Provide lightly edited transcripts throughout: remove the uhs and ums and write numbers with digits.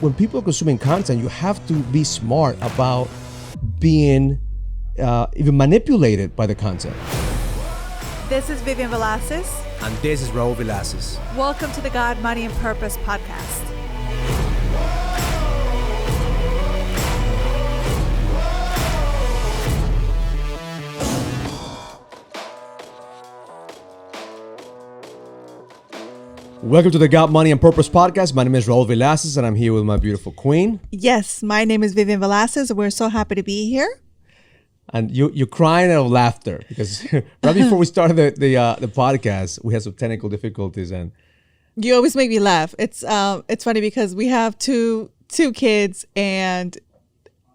when people are consuming content, you have to be smart about being even manipulated by the content. This is Vivian Velasquez. And this is Raul Velasquez. Welcome to the God, Money, and Purpose podcast. Welcome to the God, Money, and Purpose podcast. My name is Raul Velasquez, and I'm here with my beautiful queen. Yes, my name is Vivian Velasquez. We're so happy to be here. And you're crying out of laughter because right before we started the podcast, we had some technical difficulties, and you always make me laugh. It's funny because we have two kids, and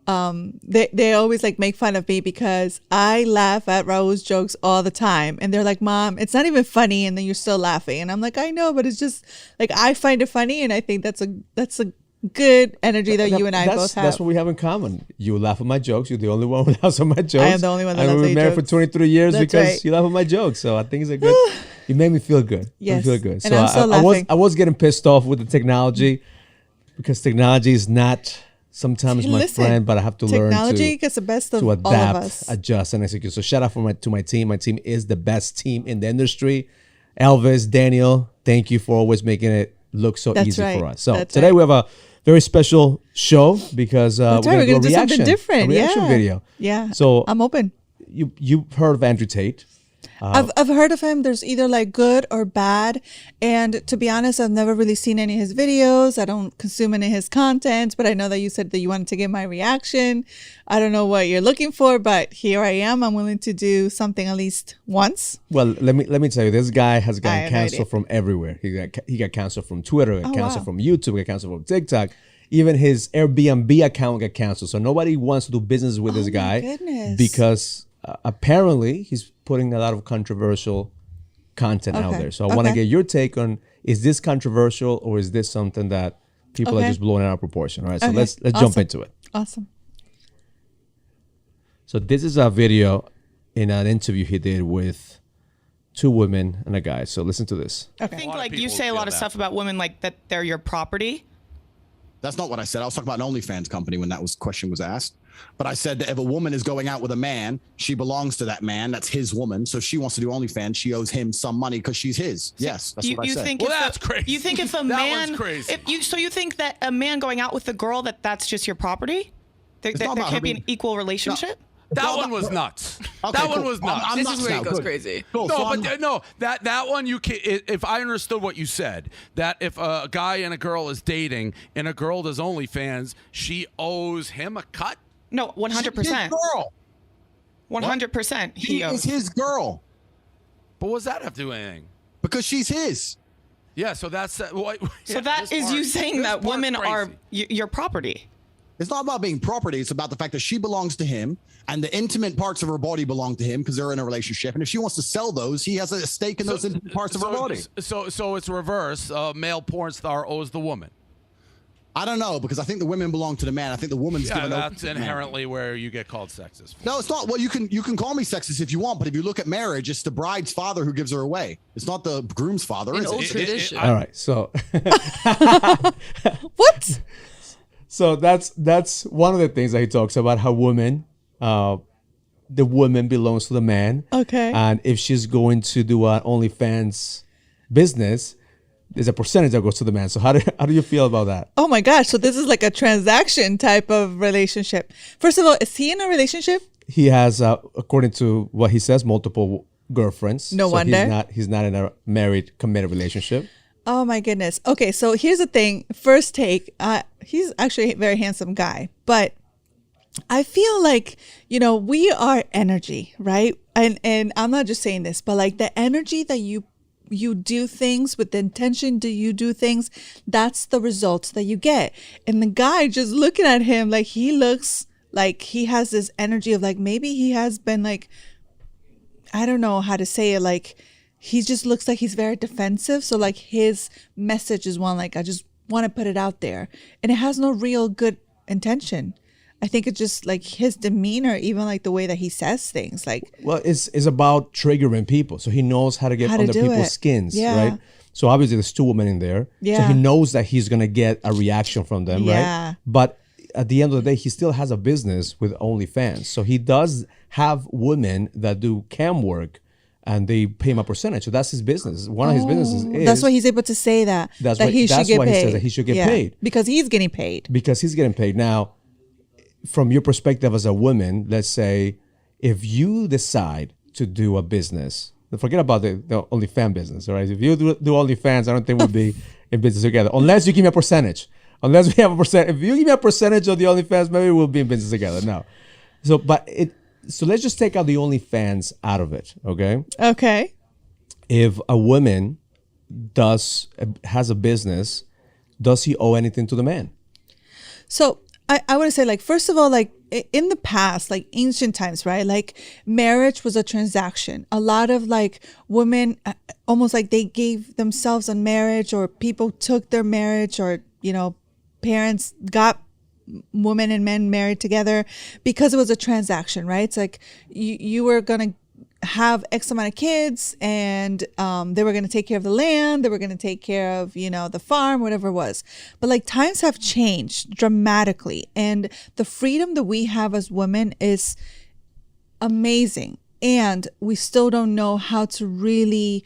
they always like make fun of me because I laugh at Raul's jokes all the time, and they're like, "Mom, it's not even funny," and then you're still laughing, and I'm like, "I know, but it's just like I find it funny," and I think that's a good energy that you and I both have. That's what we have in common. You laugh at my jokes. You're the only one who laughs at my jokes. I am the only one that laughs at jokes. We've been married for 23 years That's because right. you laugh at my jokes. So I think it's a good. You made me feel good. Yes. You feel good. And So I'm still laughing. I was getting pissed off with the technology because technology is not sometimes my friend, but I have to learn technology gets the best of to all of adapt, us. adjust, and execute. So shout out to my team. My team is the best team in the industry. Elvis, Daniel, thank you for always making it look so easy for us. So today we have a very special show because we're going to do something different. A reaction video. Yeah. So I'm open. You've heard of Andrew Tate. I've heard of him. There's either like good or bad. And to be honest, I've never really seen any of his videos. I don't consume any of his content, but I know that you said that you wanted to get my reaction. I don't know what you're looking for, but here I am. I'm willing to do something at least once. Well, let me tell you, this guy has gotten canceled from everywhere. He got canceled from Twitter, got canceled from YouTube, got canceled from TikTok. Even his Airbnb account got canceled. So nobody wants to do business with this guy because apparently he's putting a lot of controversial content out there. So I want to get your take on, is this controversial or is this something that people are just blowing out of proportion? All right, so let's jump into it. Awesome. So this is a video in an interview he did with two women and a guy. So listen to this. I think like you say a lot of stuff about women like that they're your property. That's not what I said. I was talking about an OnlyFans company when that question was asked. But I said that if a woman is going out with a man, she belongs to that man. That's his woman. So if she wants to do OnlyFans, she owes him some money because she's his. Yes, that's what I said. That's crazy. You think if a man, you think that a man going out with a girl that's just your property? There can't be an equal relationship? No. That one was nuts. Okay, that one was nuts. This is where it goes crazy. Cool. That one you can. If I understood what you said, that if a guy and a girl is dating and a girl does OnlyFans, she owes him a cut. No, 100%. Girl. 100%. He is his girl. But what does that have to do with anything? Because she's his. Yeah. So that's So that is you saying that women are your property. It's not about being property. It's about the fact that she belongs to him and the intimate parts of her body belong to him because they're in a relationship. And if she wants to sell those, he has a stake in those intimate parts of her body. So it's reverse. Male porn star owes the woman. I don't know, because I think the women belong to the man. I think the woman's given over. That's inherently where you get called sexist. No, it's not. Well, you can call me sexist if you want, but if you look at marriage, it's the bride's father who gives her away. It's not the groom's father. It's old tradition. All right, so what? So that's one of the things that he talks about, how the woman belongs to the man. Okay. And if she's going to do an OnlyFans business, there's a percentage that goes to the man. So how do you feel about that? Oh my gosh. So this is like a transaction type of relationship. First of all, is he in a relationship? He has, according to what he says, multiple girlfriends. No wonder. He's not in a married, committed relationship. Oh my goodness. Okay, so here's the thing. First take, he's actually a very handsome guy, but I feel like, we are energy, right? And I'm not just saying this, but like the energy that you do things with the intention, you do things, that's the results that you get. And the guy, just looking at him, like he looks like he has this energy of like, maybe he has been like, I don't know how to say it, like, he just looks like he's very defensive. So like his message is one, like, I just want to put it out there. And it has no real good intention. I think it's just like his demeanor, even like the way that he says things. Like, well, it's about triggering people. So he knows how to get under people's skins, right? So obviously there's 2 women in there. Yeah. So he knows that he's going to get a reaction from them, right? But at the end of the day, he still has a business with OnlyFans. So he does have women that do cam work and they pay him a percentage. So that's his business. One of his businesses is... That's why he's able to say that. That's why he says that he should get paid. Because he's getting paid. Because he's getting paid. Now, from your perspective as a woman, let's say if you decide to do a business, forget about the OnlyFans business, all right? If you do OnlyFans, I don't think we'll be in business together. Unless you give me a percentage. Unless we have a percent. If you give me a percentage of the OnlyFans, maybe we'll be in business together. No. So let's just take out the OnlyFans out of it, okay? Okay. If a woman has a business, does he owe anything to the man? So I want to say, like, first of all, like in the past, like ancient times, right? Like marriage was a transaction. A lot of like women almost like they gave themselves on marriage, or people took their marriage, or, parents got women and men married together because it was a transaction, right? It's like you were going to have X amount of kids, and they were going to take care of the land, they were going to take care of the farm, whatever it was. But like times have changed dramatically, and the freedom that we have as women is amazing, and we still don't know how to really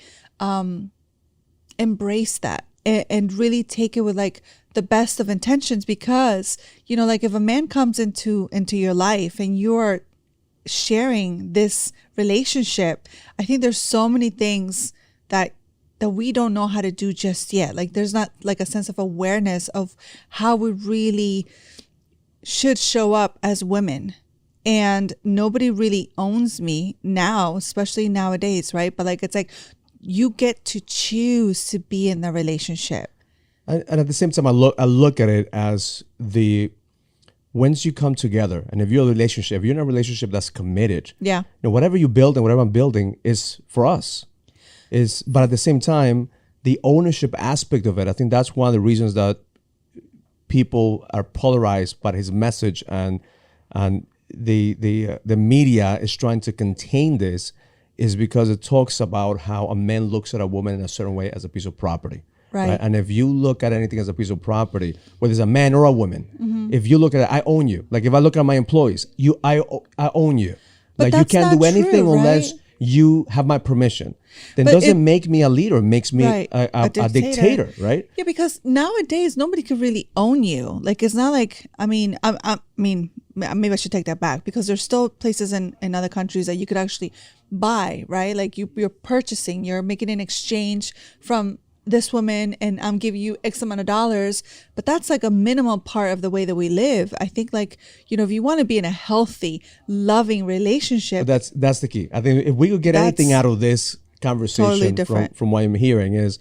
embrace that and really take it with like the best of intentions, because like if a man comes into your life and you're sharing this relationship, I think there's so many things that we don't know how to do just yet. Like there's not like a sense of awareness of how we really should show up as women. And nobody really owns me now, especially nowadays, right? But like it's like you get to choose to be in the relationship. And at the same time, I look at it as once you come together, and if you're in a relationship that's committed, whatever you build and whatever I'm building is for us. But at the same time, the ownership aspect of it, I think that's one of the reasons that people are polarized by his message, and the media is trying to contain this, is because it talks about how a man looks at a woman in a certain way as a piece of property. Right. And if you look at anything as a piece of property, whether it's a man or a woman, if you look at it, I own you. Like if I look at my employees, I own you. But like you can't do anything true, unless you have my permission. Then doesn't make me a leader. It makes me a dictator, right? Yeah, because nowadays nobody could really own you. Like it's not like I mean maybe I should take that back, because there's still places in other countries that you could actually buy, right? Like you're purchasing, you're making an exchange from this woman, and I'm giving you X amount of dollars, but that's like a minimal part of the way that we live. I think like, if you want to be in a healthy, loving relationship. But that's the key. I think if we could get anything out of this conversation totally from what I'm hearing is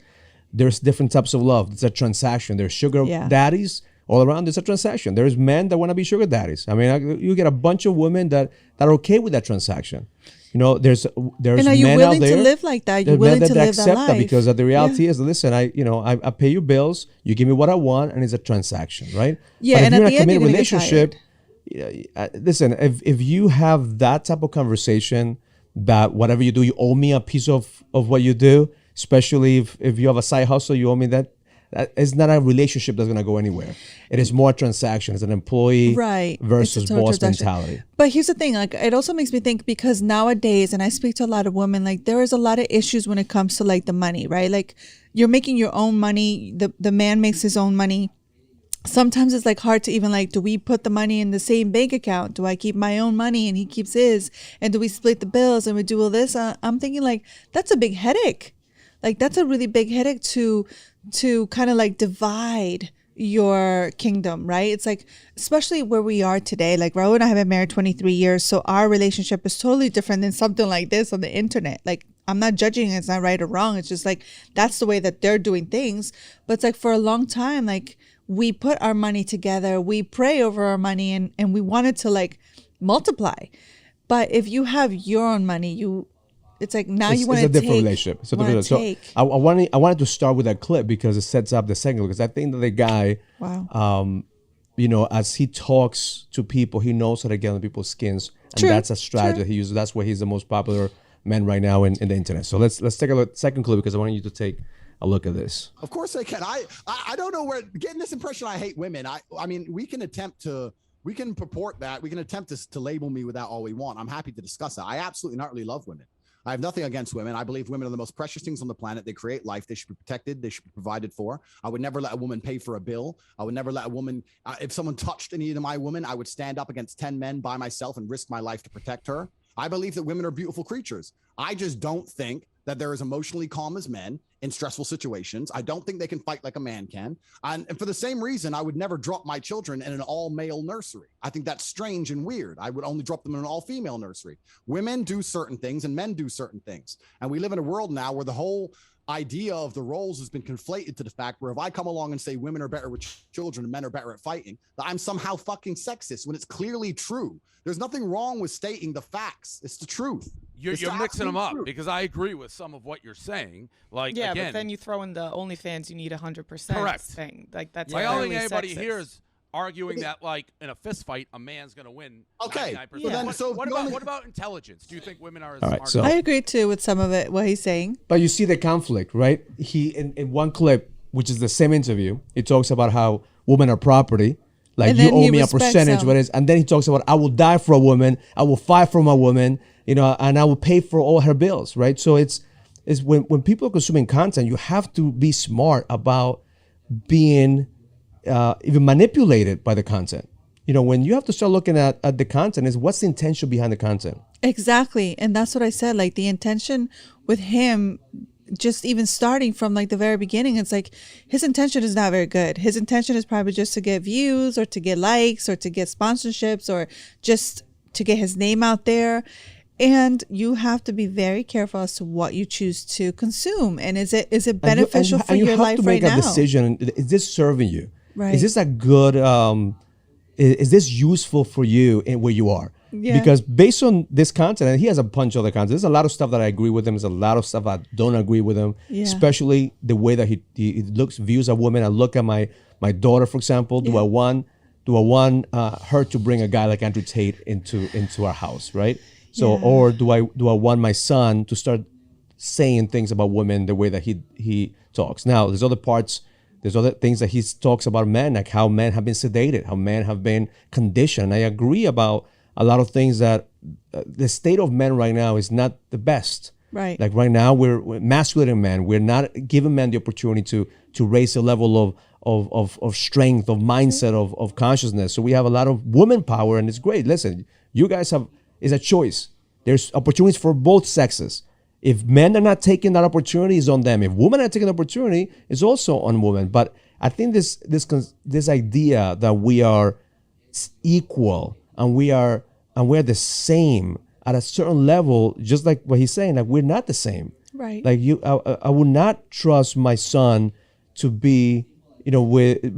there's different types of love. It's a transaction. There's sugar daddies all around. It's a transaction. There's men that want to be sugar daddies. I mean, you get a bunch of women that are okay with that transaction. There's and are you men willing out there to live like that? You're willing to live that life. That, because the reality is, listen, I pay you bills, you give me what I want, and it's a transaction, right? Yeah, but and if you're at in a the end, committed relationship, listen, if you have that type of conversation that whatever you do, you owe me a piece of what you do, especially if you have a side hustle, you owe me that is not a relationship that's going to go anywhere. It is more a transaction. It's an employee versus boss mentality. But here's the thing, like it also makes me think, because nowadays, and I speak to a lot of women, like there is a lot of issues when it comes to like the money, right? Like you're making your own money. The man makes his own money. Sometimes it's like hard to even like, do we put the money in the same bank account? Do I keep my own money and he keeps his? And do we split the bills and we do all this? I'm thinking like, that's a big headache. Like that's a really big headache to kind of like divide your kingdom, right? It's like, especially where we are today, like Raul and I have been married 23 years. So our relationship is totally different than something like this on the internet. Like I'm not judging, it's not right or wrong. It's just like, that's the way that they're doing things. But it's like for a long time, like we put our money together, we pray over our money, and we wanted to like multiply. But if you have your own money, it's like now you want to take. It's a different relationship. It's a different relationship. So I wanted to start with that clip because it sets up the second, because I think that the guy, as he talks to people, he knows how to get on people's skins, and that's a strategy that he uses. That's why he's the most popular man right now in the internet. So let's take a look, second clip, because I want you to take a look at this. Of course they can. I don't know where getting this impression I hate women. I mean, we can purport that. We can attempt to label me with that all we want. I'm happy to discuss that. I absolutely not really love women. I have nothing against women. I believe women are the most precious things on the planet. They create life. They should be protected. They should be provided for. I would never let a woman pay for a bill. I would never let a woman, if someone touched any of my women, I would stand up against 10 men by myself and risk my life to protect her. I believe that women are beautiful creatures. I just don't think that they're as emotionally calm as men in stressful situations. I don't think they can fight like a man can. And for the same reason, I would never drop my children in an all-male nursery. I think that's strange and weird. I would only drop them in an all-female nursery. Women do certain things and men do certain things. And we live in a world now where the whole idea of the roles has been conflated to the fact where if I come along and say women are better with children and men are better at fighting, that I'm somehow fucking sexist when it's clearly true. There's nothing wrong with stating the facts. It's the truth. You're mixing them up because I agree with some of what you're saying. Like, yeah, again, but then you throw in the OnlyFans, you need 100% correct thing. Like that's I don't think anybody sexist. here is arguing that like in a fist fight, a man's going to win. Okay. 99%. Yeah. What about intelligence? Do you think women are as All right, smart? so- I agree too with some of it, what he's saying. But you see the conflict, right? He in one clip, which is the same interview, he talks about how women are property. Like, And you then owe he me a respects percentage, them. what is, and then he talks about I will die for a woman, I will fight for my woman, you know, and I will pay for all her bills, right? So it's when people are consuming content, you have to be smart about being even manipulated by the content. You know, when you have to start looking at the content, is what's the intention behind the content? Exactly. And that's what I said. Like the intention with him, just even starting from like the very beginning, it's like his intention is not very good. His intention is probably just to get views or to get likes or to get sponsorships or just to get his name out there. And you have to be very careful as to what you choose to consume. And is it beneficial for your life right now? You have to make a decision. Is this serving you? Right. Is this a good, is this useful for you in where you are? Yeah. Because based on this content, and he has a bunch of other content, there's a lot of stuff that I agree with him. There's a lot of stuff I don't agree with him, especially the way that he views a woman. I look at my daughter, for example. Do I want her to bring a guy like Andrew Tate into our house, right? So, or do I want my son to start saying things about women the way that he talks? Now, there's other things that he talks about men, like how men have been sedated, how men have been conditioned. I agree about a lot of things that the state of men right now is not the best. Right. Like right now, we're masculine men. We're not giving men the opportunity to raise a level of strength, of mindset, of consciousness. So we have a lot of woman power, and it's great. Listen, you guys is a choice. There's opportunities for both sexes. If men are not taking that opportunity, it's on them. If women are taking the opportunity, it's also on women. But I think this idea that we are equal and we are the same at a certain level, just like what he's saying, like we're not the same. Right. Like I would not trust my son to be, be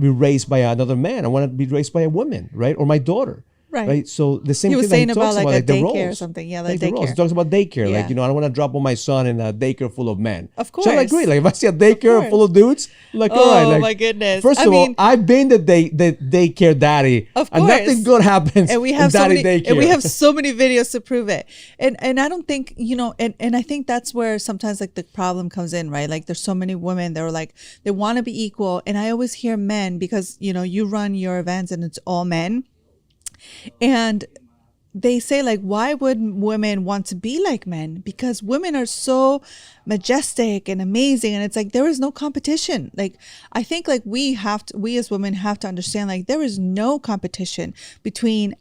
raised by another man. I want to be raised by a woman, right? Or my daughter. Right. So the same He thing was that he saying talks about like a the daycare roles. or something. Yeah, Like like the roles. daycare. He talks about daycare. Yeah. Like, I don't want to drop on my son in a daycare full of men. Of So I course. agree. Like if I see a daycare full of dudes, I'm like, all right. Oh, Like, my goodness. First I of all, mean- I've been the daycare daddy. Of And course. nothing good happens And we in have so daddy many, daycare. and we have so many videos to prove it. And I don't think, and I think that's where sometimes like the problem comes in, right? Like there's so many women that are like, they want to be equal. And I always hear men because, you run your events and it's all men. And they say like, why would women want to be like men? Because women are so majestic and amazing. And it's like, there is no competition. Like, I think like we as women have to understand, like, there is no competition between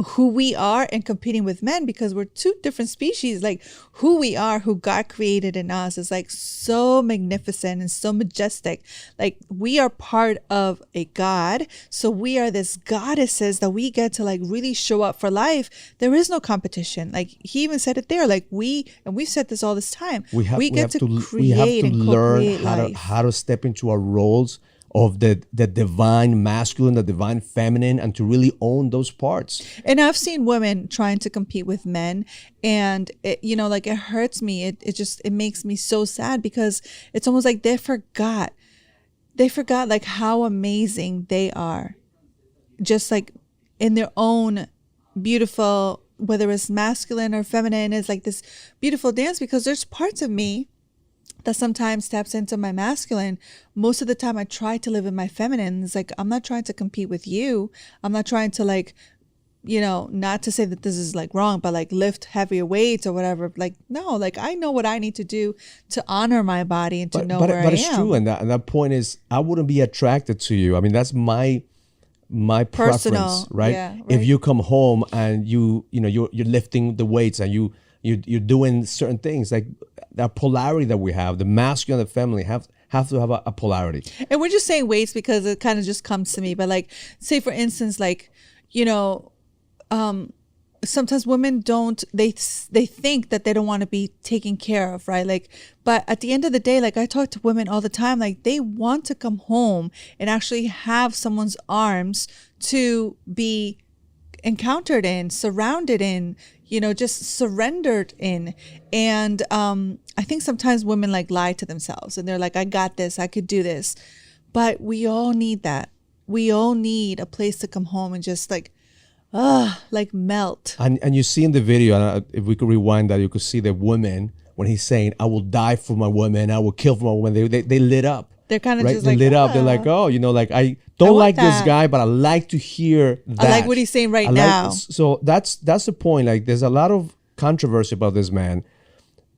who we are and competing with men, because we're two different species. Like who we are, who God created in us is like so magnificent and so majestic. Like we are part of a God. So we are this goddesses that we get to like really show up for life. There is no competition. Like he even said it there, like we've said this all this time. We get to create and co-create life. how to step into our roles of the divine masculine, the divine feminine, and to really own those parts. And I've seen women trying to compete with men, and it, like it hurts me. It makes me so sad, because it's almost like they forgot like how amazing they are, just like in their own beautiful, whether it's masculine or feminine, it's like this beautiful dance, because there's parts of me that sometimes taps into my masculine, most of the time I try to live in my feminine. It's like, I'm not trying to compete with you. I'm not trying to like, you know, not to say that this is like wrong, but like lift heavier weights or whatever. Like, no, like I know what I need to do to honor my body and to know where I am. But it's true. And that point is, I wouldn't be attracted to you. I mean, that's my personal preference, right? Yeah, right? If you come home and you're lifting the weights and you're doing certain things, like that polarity that we have, the masculine and the feminine have to have a polarity. And we're just saying weights because it kind of just comes to me. But like, say for instance, like, you know, sometimes women they think that they don't want to be taken care of, right? Like, but at the end of the day, like I talk to women all the time, like they want to come home and actually have someone's arms to be encountered in, surrounded in, you know, just surrendered in. And I think sometimes women like lie to themselves and they're like, I got this, I could do this. But we all need that. We all need a place to come home and just like melt. And you see in the video, if we could rewind that, you could see the women when he's saying, I will die for my woman, I will kill for my woman. They lit up. They're kind of right? just they like, lit up. They're like, oh, you know, like I don't like this guy, but I like to hear that. I like what he's saying right now. So that's the point. Like there's a lot of controversy about this man,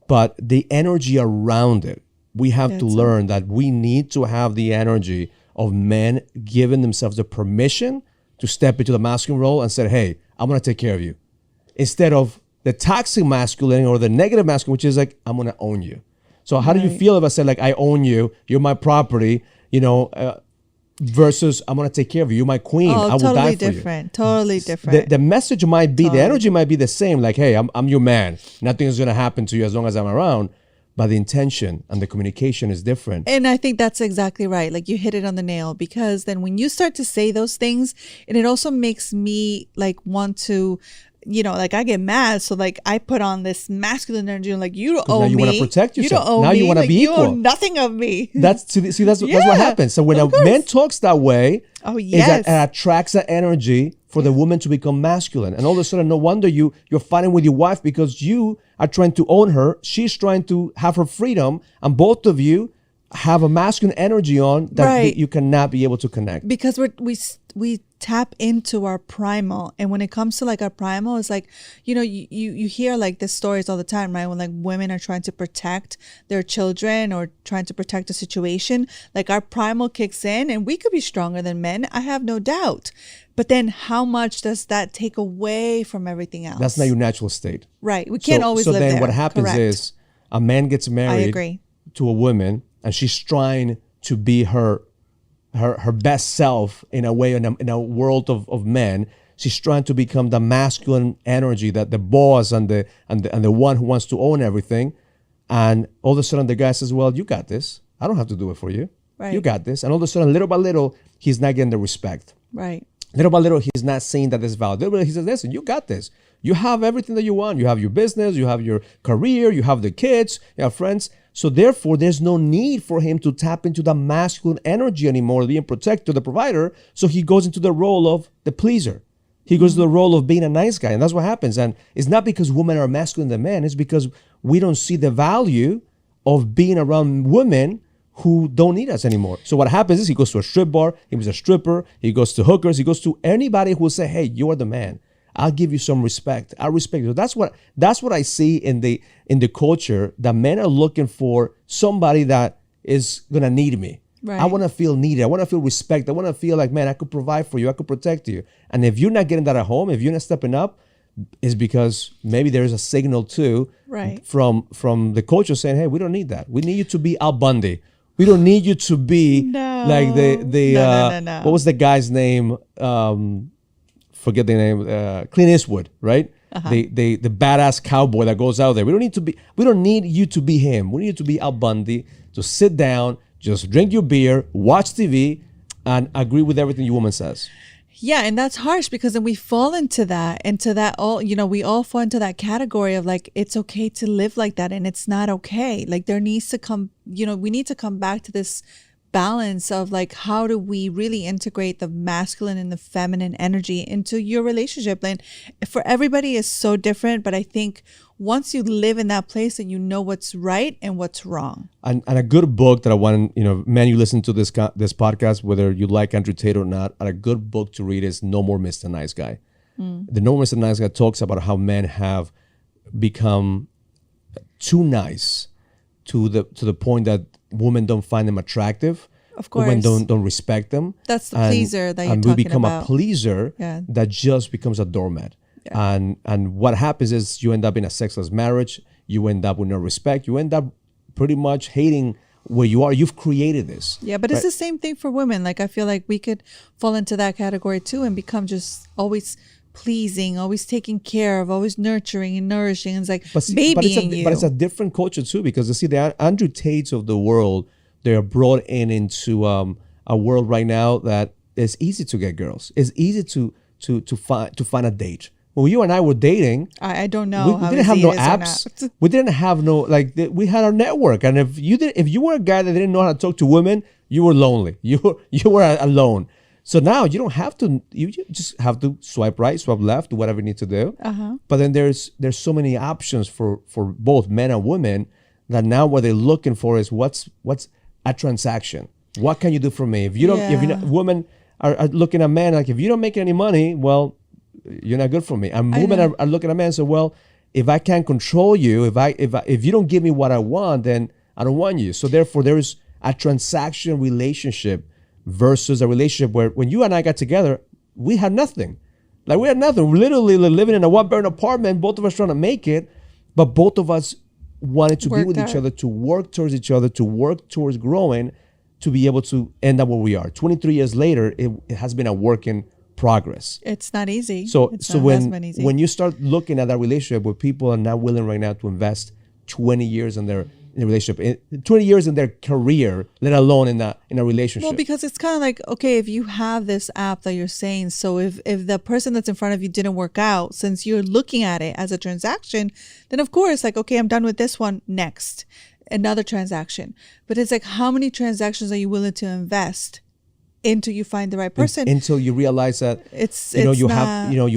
but the energy around it, we have to learn that we need to have the energy of men giving themselves the permission to step into the masculine role and say, hey, I'm going to take care of you. Instead of the toxic masculine or the negative masculine, which is like, I'm going to own you. So how do you feel if I say like, I own you, you're my property, you know, versus I'm going to take care of you, you're my queen, I will die for you. Totally different. The message might be, the energy might be the same, like, hey, I'm your man. Nothing is going to happen to you as long as I'm around. But the intention and the communication is different. And I think that's exactly right. Like you hit it on the nail, because then when you start to say those things, and it also makes me like want to, you know, like I get mad. So like I put on this masculine energy and like, you don't owe me. Now you want to protect yourself. You don't owe me. Now you want to be equal. You owe nothing of me. That's what happens. So when a man talks that way, it attracts that energy for the woman to become masculine. And all of a sudden, no wonder you're fighting with your wife because you are trying to own her. She's trying to have her freedom. And both of you have a masculine energy on that you cannot be able to connect. Because we tap into our primal. And when it comes to like our primal, it's like, you know, you hear like the stories all the time, right? When like women are trying to protect their children or trying to protect a situation, like our primal kicks in, and we could be stronger than men. I have no doubt. But then how much does that take away from everything else? That's not your natural state. Right. We can't always live there. So then what happens is a man gets married to a woman and she's trying to be her best self in a way, in a world of men. She's trying to become the masculine energy, that the boss and the one who wants to own everything. And all of a sudden the guy says, well, you got this. I don't have to do it for you. Right. You got this. And all of a sudden, little by little, he's not getting the respect. Right. Little by little, he's not seeing that there's value. Little by little, he says, listen, you got this. You have everything that you want. You have your business, you have your career, you have the kids, you have friends. So therefore, there's no need for him to tap into the masculine energy anymore, being protector, the provider. So he goes into the role of the pleaser. He goes to the role of being a nice guy. And that's what happens. And it's not because women are masculine than men. It's because we don't see the value of being around women who don't need us anymore. So what happens is he goes to a strip bar, he was a stripper, he goes to hookers, he goes to anybody who will say, hey, you are the man. I'll give you some respect. I respect you. That's what I see in the culture, that men are looking for somebody that is gonna need me. Right. I want to feel needed. I want to feel respect. I want to feel like, man, I could provide for you. I could protect you. And if you're not getting that at home, if you're not stepping up, it's because maybe there's a signal too from the culture saying, hey, we don't need that. We need you to be Al Bundy. We don't need you to be like the what was the guy's name? Forget the name. Clint Eastwood, right? The badass cowboy that goes out there. We don't need you to be him. We need you to be Al Bundy, to sit down, just drink your beer, watch TV, and agree with everything your woman says. Yeah, and that's harsh, because then we fall into that all, you know, we all fall into that category of like, it's okay to live like that, and it's not okay. Like there needs to come, you know, we need to come back to this balance of like, how do we really integrate the masculine and the feminine energy into your relationship? And for everybody is so different, but I think once you live in that place, and you know what's right and what's wrong. And a good book that I want, man, you listen to this podcast, whether you like Andrew Tate or not, and a good book to read is No More Mr. Nice Guy. The No More Mr. Nice Guy talks about how men have become too nice to the point that women don't find them attractive. Of course. Women don't respect them. That's the pleaser that you're talking about. And we become a pleaser that just becomes a doormat. Yeah. And what happens is you end up in a sexless marriage. You end up with no respect. You end up pretty much hating where you are. You've created this. Yeah, but it's the same thing for women. Like, I feel like we could fall into that category too and become just always pleasing, always taking care of, always nurturing and nourishing. And it's like babying you. But it's a different culture too, because you see the Andrew Tates of the world, they are brought into a world right now that it's easy to get girls. It's easy to find a date. When you and I were dating, I don't know. We didn't have no apps. We didn't have no we had our network. And if you were a guy that didn't know how to talk to women, you were lonely. You were alone. So now you don't have to. You just have to swipe right, swipe left, do whatever you need to do. But then there's so many options for both men and women that now what they're looking for is what's a transaction. What can you do for me? If you don't, women are looking at men like, if you don't make any money, well, you're not good for me. And women are looking at men and say, well, if I can't control you, if you don't give me what I want, then I don't want you. So therefore, there is a transaction relationship versus a relationship where when you and I got together, we had nothing. Like, we had nothing. We're literally living in a one-bedroom apartment, both of us trying to make it, but both of us wanted to be with each other, to work towards each other, to work towards growing, to be able to end up where we are. 23 years later, it has been a work in progress. It's not easy. So when you start looking at that relationship where people are not willing right now to invest 20 years in their relationship, 20 years in their career, let alone in a relationship. Well, because it's kind of like, okay, if you have this app that you're saying, so if the person that's in front of you didn't work out, since you're looking at it as a transaction, then of course, like, okay, I'm done with this one, next, another transaction. But it's like, how many transactions are you willing to invest until you find the right person? Until you realize that you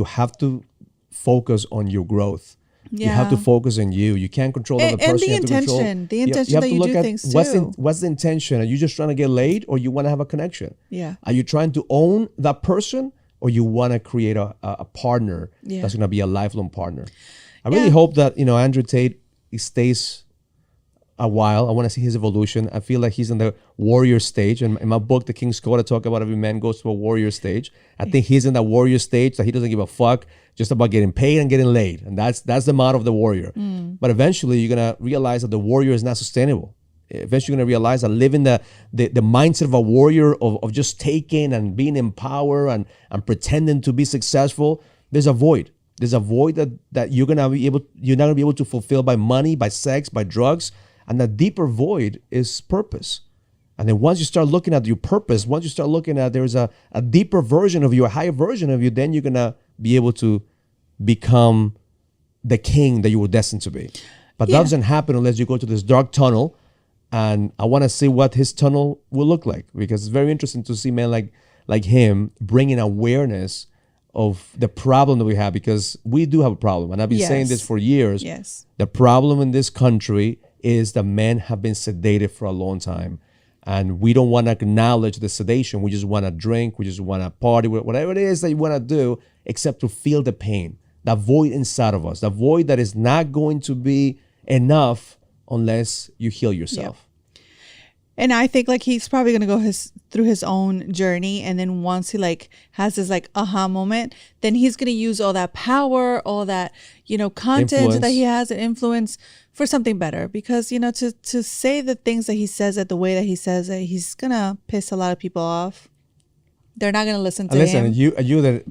have to focus on your growth. Yeah. You have to focus on you. You can't control the other person. And the intention. The intention that you do things too. What's the intention? Are you just trying to get laid, or you want to have a connection? Yeah. Are you trying to own that person, or you want to create a partner that's going to be a lifelong partner? I really hope that, Andrew Tate stays a while. I want to see his evolution. I feel like he's in the warrior stage. And in my book, The King's Code, I talk about every man goes to a warrior stage. I think he's in that warrior stage that he doesn't give a fuck, just about getting paid and getting laid. And that's the motto of the warrior. But eventually you're going to realize that the warrior is not sustainable. Eventually you're going to realize that living the mindset of a warrior of just taking and being in power and pretending to be successful, there's a void. There's a void that you're not going to be able to fulfill by money, by sex, by drugs. And the deeper void is purpose. And then once you start looking at your purpose, once you start looking at there's a deeper version of you, a higher version of you, then you're going to be able to become the king that you were destined to be. But that doesn't happen unless you go to this dark tunnel. And I want to see what his tunnel will look like, because it's very interesting to see men like him bringing awareness of the problem that we have, because we do have a problem. And I've been saying this for years. Yes. The problem in this country is that men have been sedated for a long time. And we don't want to acknowledge the sedation. We just want to drink. We just want to party, whatever it is that you want to do, except to feel the pain, that void inside of us, that void that is not going to be enough unless you heal yourself. Yep. And I think like he's probably going to go through his own journey. And then once he has this aha moment, then he's going to use all that power, all that, content influence that he has and influence for something better. Because, to say the things that he says it the way that he says it, he's going to piss a lot of people off. They're not going to listen to him. Listen,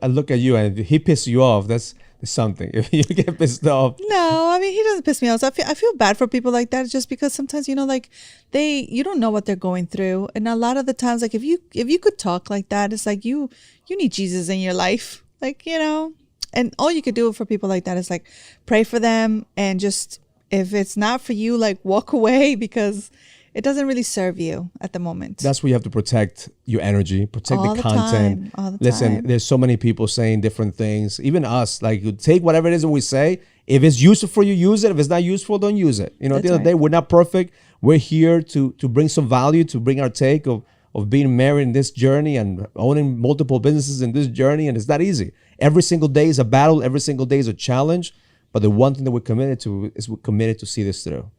I look at you and if he pisses you off, that's something. If you get pissed off. No, I mean, he doesn't piss me off. So I feel bad for people like that, just because sometimes, you don't know what they're going through. And a lot of the times, if you could talk like that, it's like you need Jesus in your life. And all you could do for people like that is pray for them, and just, if it's not for you, walk away, because it doesn't really serve you at the moment. That's where you have to protect your energy, protect all the content. All the Listen, time. there's so many people saying different things. Even us, like, you take whatever it is that we say. If it's useful for you, use it. If it's not useful, don't use it. You know, at the end of the day, we're not perfect. We're here to bring some value, to bring our take of being married in this journey and owning multiple businesses in this journey. And it's not easy. Every single day is a battle. Every single day is a challenge. But the one thing that we're committed to is we're committed to see this through.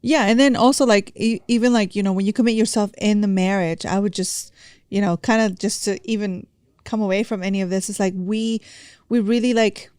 Yeah. And then also, like, even like, you know, when you commit yourself in the marriage, I would just, you know, kind of just to even come away from any of this, it's like we really, like,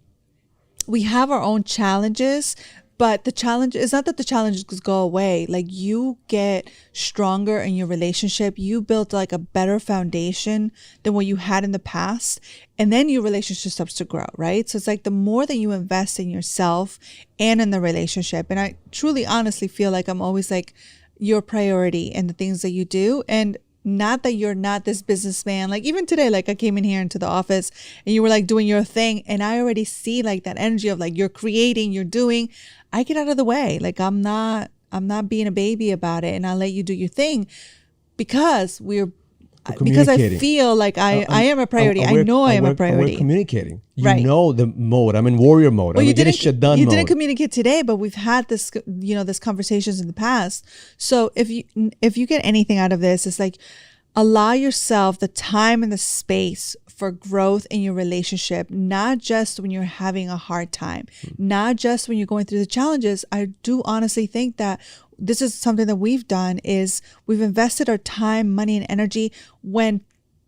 we have our own challenges, but the challenge is not that the challenges go away. Like, you get stronger in your relationship. You build like a better foundation than what you had in the past. And then your relationship starts to grow, right? So it's like the more that you invest in yourself and in the relationship. And I truly, honestly feel like I'm always like your priority in the things that you do. And not that you're not this businessman. Like, even today, like, I came in here into the office and you were like doing your thing. And I already see like that energy of like, you're creating, you're doing. I get out of the way. Like, I'm not being a baby about it, and I'll let you do your thing because I feel like I am a priority. I know I am a priority. We're communicating. You know the mode. I'm in warrior mode. Well, I'm getting shit done mode. You didn't communicate today, but we've had this, you know, this conversations in the past. So if you get anything out of this, it's like, allow yourself the time and the space for growth in your relationship, not just when you're having a hard time, not just when you're going through the challenges. I do honestly think that this is something that we've done is we've invested our time, money, and energy when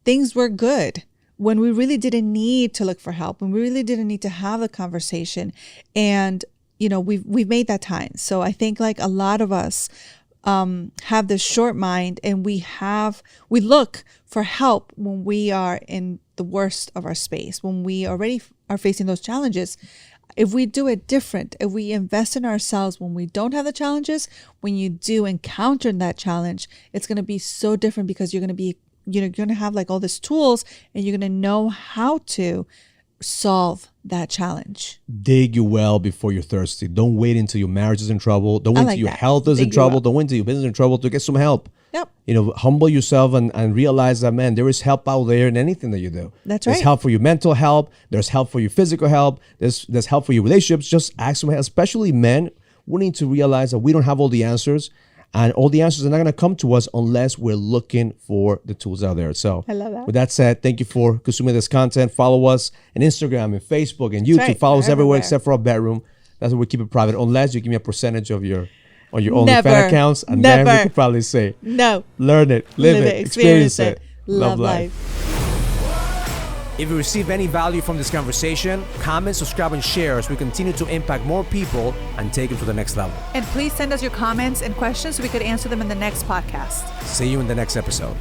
things were good, when we really didn't need to look for help, when we really didn't need to have a conversation. And, you know, we've made that time. So I think like a lot of us have this short mind, and we look for help when we are in the worst of our space, when we already are facing those challenges. If we do it different, if we invest in ourselves when we don't have the challenges, when you do encounter that challenge, it's going to be so different because you're going to have like all these tools, and you're going to know how to solve that challenge. Dig your well before you're thirsty. Don't wait until your marriage is in trouble. Don't wait until your health is in trouble. Don't wait until your business is in trouble to get some help. Yep. You know, humble yourself and realize that, man, there is help out there in anything that you do. That's right. There's help for your mental help. There's help for your physical help. There's help for your relationships. Just ask some help. Especially men, we need to realize that we don't have all the answers. And all the answers are not going to come to us unless we're looking for the tools out there. So I love that. With that said, thank you for consuming this content. Follow us on Instagram and Facebook and YouTube. Right. Follow us everywhere except for our bedroom. That's where we keep it private, unless you give me a percentage of your OnlyFans accounts. And then we could probably say, no. Learn it, live it, experience it. Love life. If you receive any value from this conversation, comment, subscribe, and share as we continue to impact more people and take them to the next level. And please send us your comments and questions so we could answer them in the next podcast. See you in the next episode.